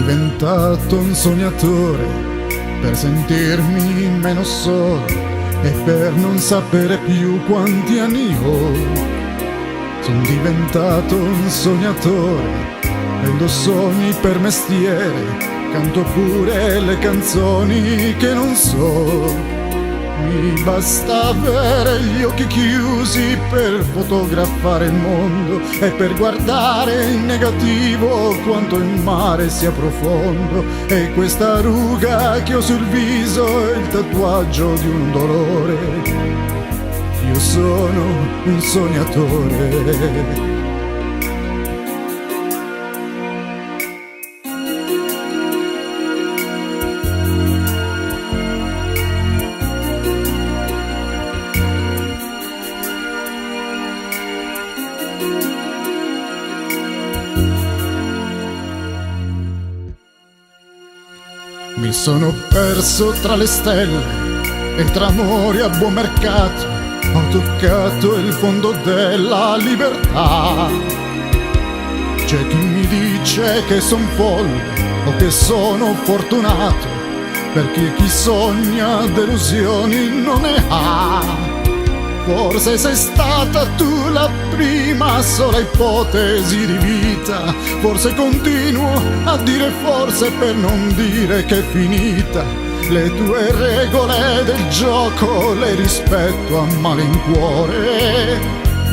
diventato un sognatore per sentirmi meno solo e per non sapere più quanti anni ho. Sono diventato un sognatore, prendo sogni per mestiere, canto pure le canzoni che non so. Mi basta avere gli occhi chiusi per fotografare il mondo e per guardare in negativo quanto il mare sia profondo. E questa ruga che ho sul viso è il tatuaggio di un dolore. Io sono un sognatore. Mi sono perso tra le stelle e tra amori a buon mercato, ho toccato il fondo della libertà. C'è chi mi dice che son folle o che sono fortunato, perché chi sogna delusioni non ne ha. Forse sei stata tu la prima sola ipotesi di vita, forse continuo a dire forse per non dire che è finita. Le tue regole del gioco le rispetto a malincuore.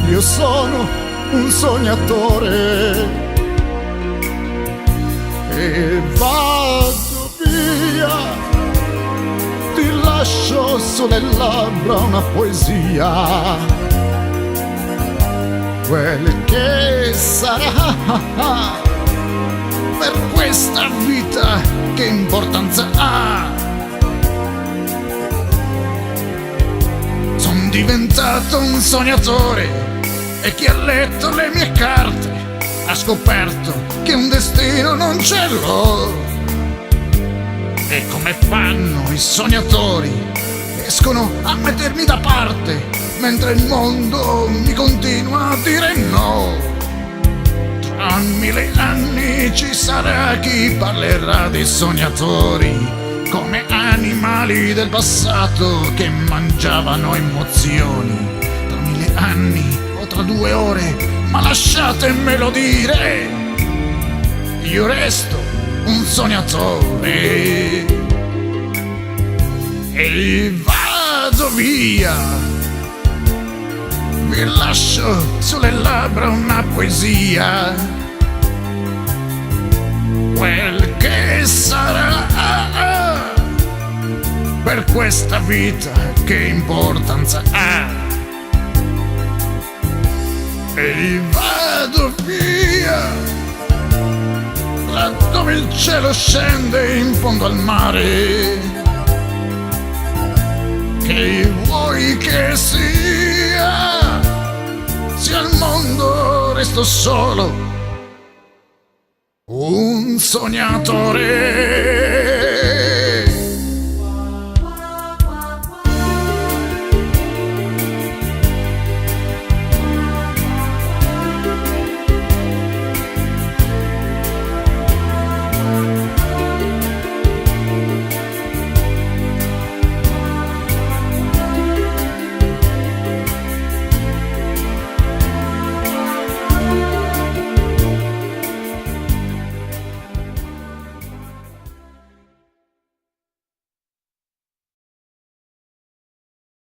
Io sono un sognatore e vado via. Lascio sulle labbra una poesia, quel che sarà. Per questa vita che importanza ha? Son diventato un sognatore e chi ha letto le mie carte ha scoperto che un destino non ce l'ho. E come fanno i sognatori? Escono a mettermi da parte, mentre il mondo mi continua a dire no. Tra 1000 anni ci sarà chi parlerà dei sognatori come animali del passato che mangiavano emozioni. Tra 1000 anni o tra 2 ore, ma lasciatemelo dire, io resto un sognatore e vado via. Vi lascio sulle labbra una poesia, quel che sarà. Per questa vita che importanza ha? E vado via là dove il cielo scende in fondo al mare. Che vuoi che sia il mondo, resto solo un sognatore.